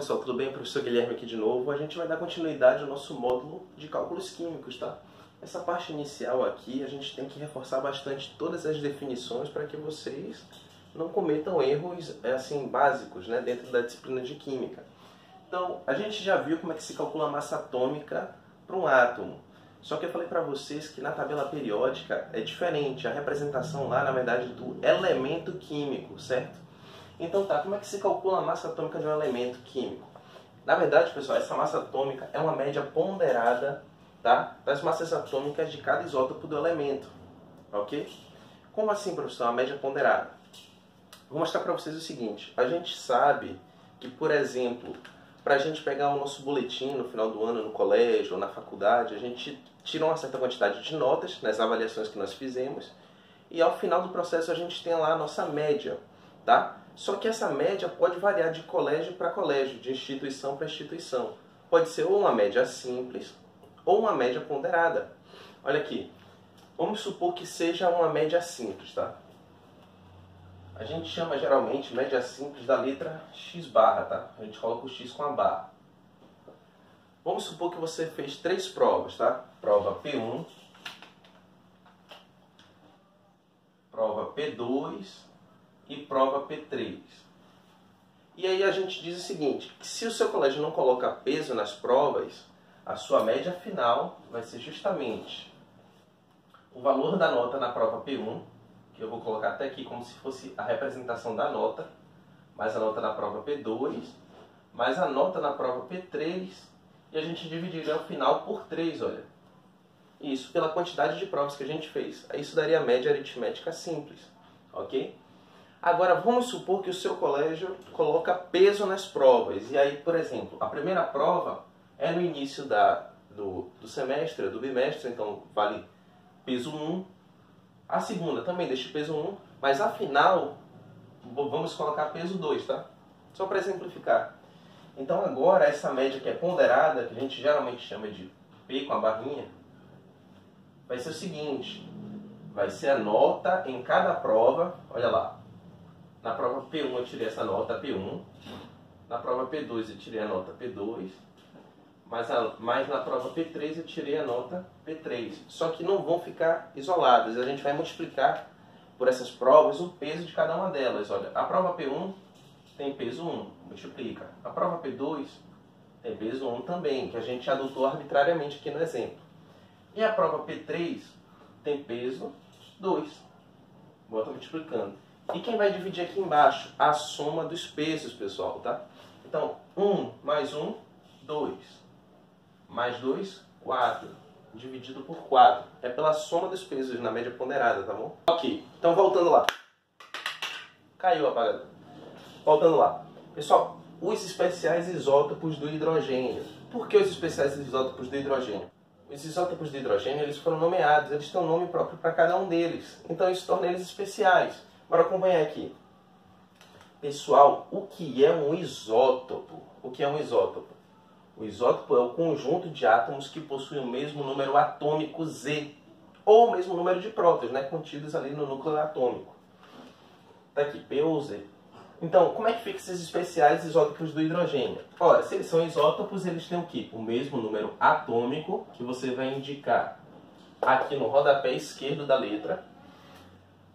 pessoal, tudo bem? Professor Guilherme aqui de novo. A gente vai dar continuidade ao nosso módulo de cálculos químicos, tá? Essa parte inicial aqui, a gente tem que reforçar bastante todas as definições para que vocês não cometam erros assim, básicos, né, dentro da disciplina de química. Então, a gente já viu como é que se calcula a massa atômica para um átomo. Só que eu falei para vocês que na tabela periódica é diferente. A representação lá, na verdade, do elemento químico, certo? Então tá, como é que se calcula a massa atômica de um elemento químico? Na verdade, pessoal, essa massa atômica é uma média ponderada, tá, das massas atômicas de cada isótopo do elemento, ok? Como assim, professor, uma média ponderada? Vou mostrar para vocês o seguinte. A gente sabe que, por exemplo, para a gente pegar o nosso boletim no final do ano no colégio ou na faculdade, a gente tira uma certa quantidade de notas nas avaliações que nós fizemos e ao final do processo a gente tem lá a nossa média, tá? Só que essa média pode variar de colégio para colégio, de instituição para instituição. Pode ser ou uma média simples ou uma média ponderada. Olha aqui, vamos supor que seja uma média simples, tá? A gente chama geralmente média simples da letra X barra, tá? A gente coloca o X com a barra. Vamos supor que você fez 3 provas, tá? Prova P1, prova P2 e prova P3. E aí a gente diz o seguinte, que se o seu colégio não coloca peso nas provas, a sua média final vai ser justamente o valor da nota na prova P1, que eu vou colocar até aqui como se fosse a representação da nota, mais a nota na prova P2, mais a nota na prova P3, e a gente dividiria o final por 3, olha. Isso pela quantidade de provas que a gente fez. Isso daria a média aritmética simples, ok? Agora, vamos supor que o seu colégio coloca peso nas provas. E aí, por exemplo, a primeira prova é no início do semestre, do bimestre, então vale peso 1. A segunda também deixa peso 1, mas a final vamos colocar peso 2, tá? Só para exemplificar. Então agora essa média que é ponderada, que a gente geralmente chama de P com a barrinha, vai ser o seguinte, vai ser a nota em cada prova, olha lá. Na prova P1 eu tirei essa nota P1, na prova P2 eu tirei a nota P2, mas na prova P3 eu tirei a nota P3. Só que não vão ficar isoladas, a gente vai multiplicar por essas provas o peso de cada uma delas. Olha, a prova P1 tem peso 1, multiplica. A prova P2 tem peso 1 também, que a gente adotou arbitrariamente aqui no exemplo. E a prova P3 tem peso 2, bota multiplicando. E quem vai dividir aqui embaixo? A soma dos pesos, pessoal, tá? Então, 1 mais 1, 2. Mais 2, 4. Dividido por 4. É pela soma dos pesos na média ponderada, tá bom? Ok, então voltando lá. Caiu o apagador. Voltando lá. Pessoal, os especiais isótopos do hidrogênio. Por que os especiais isótopos do hidrogênio? Os isótopos de hidrogênio, eles foram nomeados, eles têm um nome próprio para cada um deles. Então isso torna eles especiais. Bora acompanhar aqui. Pessoal, o que é um isótopo? O que é um isótopo? O isótopo é o conjunto de átomos que possuem o mesmo número atômico Z, ou o mesmo número de prótons, né, contidos ali no núcleo atômico. Tá aqui, P ou Z. Então, como é que ficam esses especiais isótopos do hidrogênio? Ora, se eles são isótopos, eles têm o quê? O mesmo número atômico, que você vai indicar aqui no rodapé esquerdo da letra.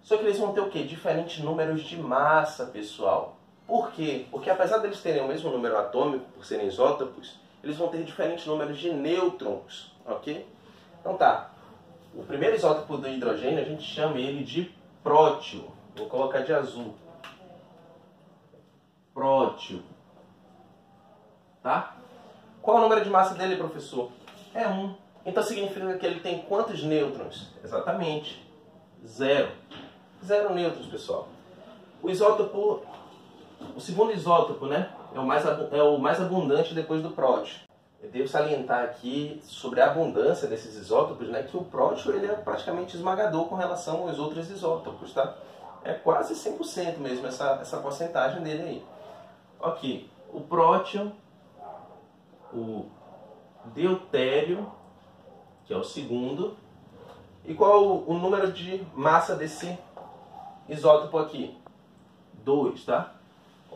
Só que eles vão ter o quê? Diferentes números de massa, pessoal. Por quê? Porque apesar deles terem o mesmo número atômico, por serem isótopos, eles vão ter diferentes números de nêutrons, ok? Então tá, o primeiro isótopo do hidrogênio, a gente chama ele de prótio. Vou colocar de azul. Prótio. Tá? Qual é o número de massa dele, professor? É 1. Então significa que ele tem quantos nêutrons? Exatamente. 0. 0 nêutrons, pessoal. O segundo isótopo, né, é o mais abundante depois do prótio. Eu devo salientar aqui sobre a abundância desses isótopos, né, que o prótio ele é praticamente esmagador com relação aos outros isótopos, tá? É quase 100% mesmo essa porcentagem dele aí. Ok, o prótio, o deutério, que é o segundo. E qual o número de massa desse isótopo aqui? 2, tá?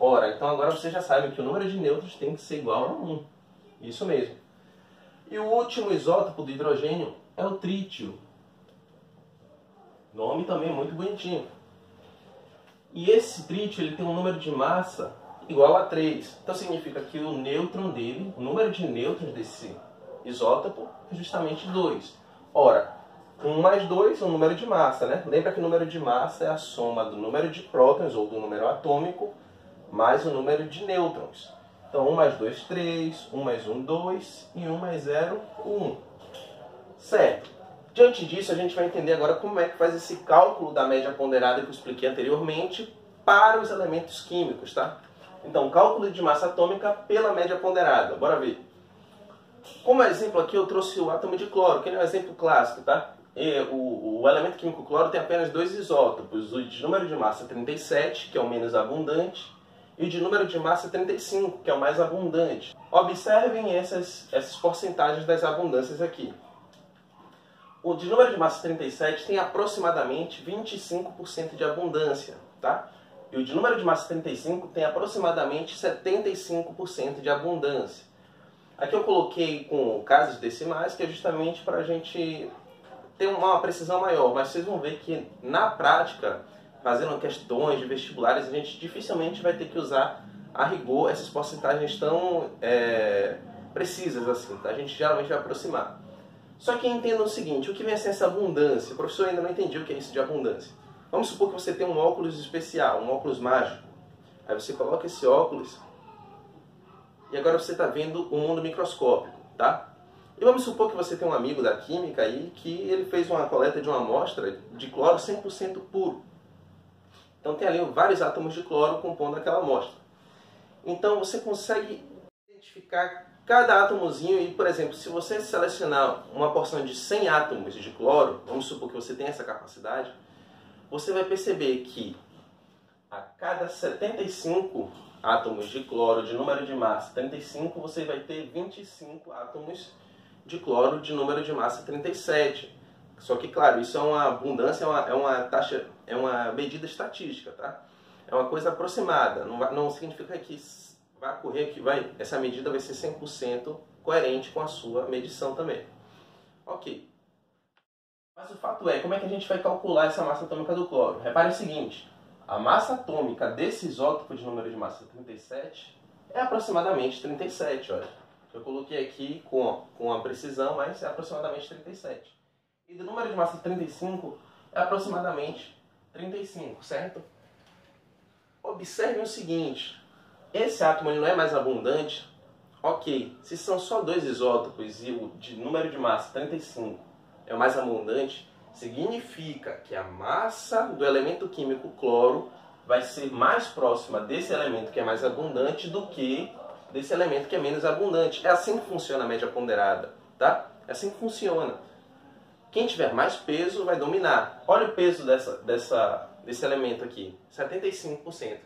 Ora, então agora vocês já sabem que o número de nêutrons tem que ser igual a 1. Isso mesmo. E o último isótopo do hidrogênio é o trítio. Nome também muito bonitinho. E esse trítio ele tem um número de massa igual a 3. Então significa que o nêutron dele, o número de nêutrons desse isótopo é justamente 2. Ora, 1 mais 2 é um número de massa, né? Lembra que o número de massa é a soma do número de prótons, ou do número atômico, mais o número de nêutrons. Então 1 mais 2, 3, 1 mais 1, 2, e 1 mais 0, 1. Certo. Diante disso, a gente vai entender agora como é que faz esse cálculo da média ponderada que eu expliquei anteriormente para os elementos químicos, tá? Então, cálculo de massa atômica pela média ponderada. Bora ver. Como exemplo aqui eu trouxe o átomo de cloro, que é um exemplo clássico, tá? O elemento químico cloro tem apenas 2 isótopos, o de número de massa 37, que é o menos abundante, e o de número de massa 35, que é o mais abundante. Observem essas porcentagens das abundâncias aqui. O de número de massa 37 tem aproximadamente 25% de abundância, tá? E o de número de massa 35 tem aproximadamente 75% de abundância. Aqui eu coloquei com casas decimais, que é justamente para a gente ter uma precisão maior. Mas vocês vão ver que, na prática, fazendo questões de vestibulares, a gente dificilmente vai ter que usar a rigor essas porcentagens tão precisas assim, tá? A gente geralmente vai aproximar. Só que entenda o seguinte, o que vem a ser essa abundância? O professor ainda não entendeu o que é isso de abundância. Vamos supor que você tem um óculos especial, um óculos mágico. Aí você coloca esse óculos e agora você está vendo um mundo microscópico, tá? E vamos supor que você tem um amigo da química aí que ele fez uma coleta de uma amostra de cloro 100% puro. Então tem ali vários átomos de cloro compondo aquela amostra. Então você consegue identificar cada átomozinho e, por exemplo, se você selecionar uma porção de 100 átomos de cloro, vamos supor que você tem essa capacidade, você vai perceber que a cada 75 átomos de cloro de número de massa 35, você vai ter 25 átomos de cloro de número de massa 37. Só que, claro, isso é uma abundância, é uma taxa, é uma medida estatística, tá? É uma coisa aproximada, não significa que vai ocorrer que essa medida vai ser 100% coerente com a sua medição também. Ok. Mas o fato é, como é que a gente vai calcular essa massa atômica do cloro? Repare o seguinte, a massa atômica desse isótopo de número de massa 37 é aproximadamente 37, olha. Eu coloquei aqui com a precisão, mas é aproximadamente 37. E do número de massa 35 é aproximadamente 35, certo? Observem o seguinte, esse átomo ele não é mais abundante? Ok, se são só 2 isótopos e o de número de massa 35 é o mais abundante, significa que a massa do elemento químico cloro vai ser mais próxima desse elemento que é mais abundante do que desse elemento que é menos abundante. É assim que funciona a média ponderada, tá? É assim que funciona. Quem tiver mais peso vai dominar. Olha o peso desse elemento aqui, 75%.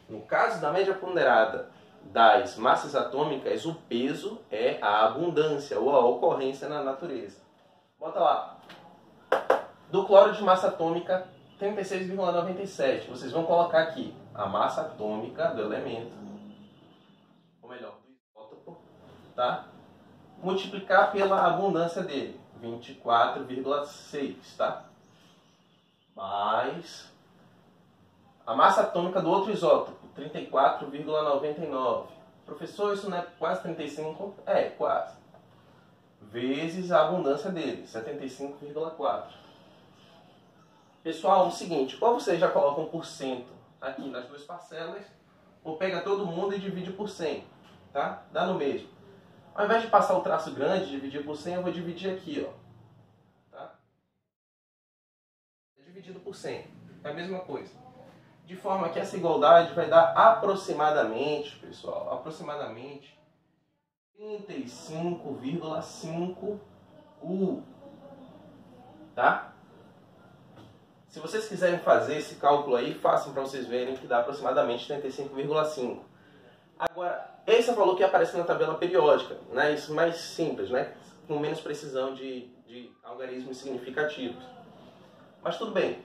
No caso da média ponderada das massas atômicas, o peso é a abundância ou a ocorrência na natureza. Bota lá. Do cloro de massa atômica 36,97. Vocês vão colocar aqui a massa atômica do elemento, ou melhor, do isótopo, tá? Multiplicar pela abundância dele, 24,6, tá? Mais a massa atômica do outro isótopo, 34,99. Professor, isso não é quase 35? É, quase. Vezes a abundância dele, 75,4. Pessoal, é o seguinte, ou vocês já colocam por cento aqui nas duas parcelas, ou pega todo mundo e divide por 100, tá? Dá no mesmo. Ao invés de passar o traço grande e dividir por 100, eu vou dividir aqui, ó. Tá? É dividido por 100, é a mesma coisa. De forma que essa igualdade vai dar aproximadamente, pessoal, aproximadamente 35,5 U, tá? Se vocês quiserem fazer esse cálculo aí, façam para vocês verem que dá aproximadamente 35,5. Agora, esse é o valor que aparece na tabela periódica, né? Isso mais simples, né? Com menos precisão de algarismos significativos. Mas tudo bem.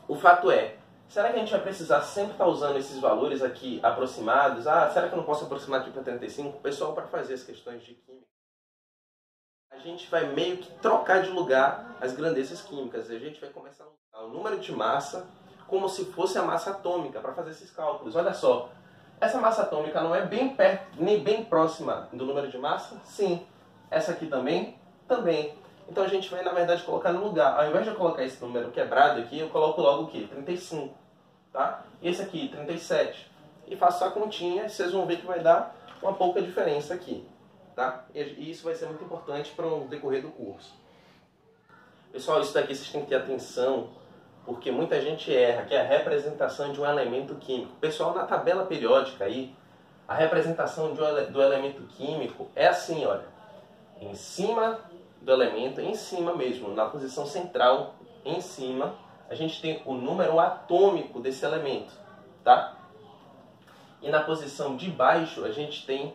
O fato é Será que a gente vai precisar sempre estar usando esses valores aqui aproximados? Ah, será que eu não posso aproximar aqui para 35? Pessoal, para fazer as questões de química, a gente vai meio que trocar de lugar as grandezas químicas. A gente vai começar a usar o número de massa como se fosse a massa atômica para fazer esses cálculos. Olha só, essa massa atômica não é bem perto, nem bem próxima do número de massa? Sim. Essa aqui também? Também. Então a gente vai, na verdade, colocar no lugar. Ao invés de eu colocar esse número quebrado aqui, eu coloco logo o quê? 35. Tá? Esse aqui, 37. E faço a continha, e vocês vão ver que vai dar uma pouca diferença aqui. Tá? E isso vai ser muito importante para o decorrer do curso. Pessoal, isso daqui vocês têm que ter atenção, porque muita gente erra, que é a representação de um elemento químico. Pessoal, na tabela periódica aí, a representação do elemento químico é assim, olha. Em cima do elemento, em cima mesmo, na posição central, em cima, a gente tem o número atômico desse elemento, tá? E na posição de baixo, a gente tem,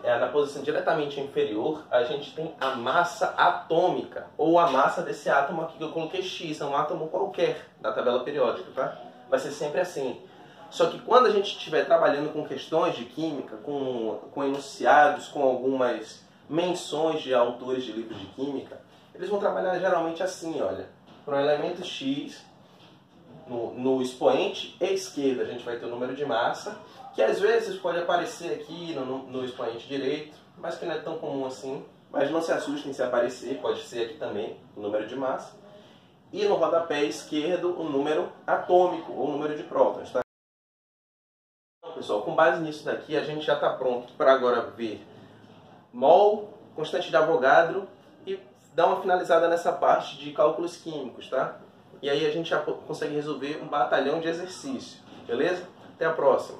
na posição diretamente inferior, a gente tem a massa atômica, ou a massa desse átomo aqui que eu coloquei X, é um átomo qualquer da tabela periódica, tá? Vai ser sempre assim. Só que quando a gente estiver trabalhando com questões de química, com enunciados, com algumas menções de autores de livros de química, eles vão trabalhar geralmente assim, olha, para o elemento X, no expoente esquerdo a gente vai ter o número de massa, que às vezes pode aparecer aqui no expoente direito, mas que não é tão comum assim, mas não se assustem se aparecer, pode ser aqui também o número de massa, e no rodapé esquerdo o número atômico, ou o número de prótons, tá? Então, pessoal, com base nisso daqui, a gente já está pronto para agora ver mol, constante de Avogadro e dar uma finalizada nessa parte de cálculos químicos, tá? E aí a gente já consegue resolver um batalhão de exercício, beleza? Até a próxima!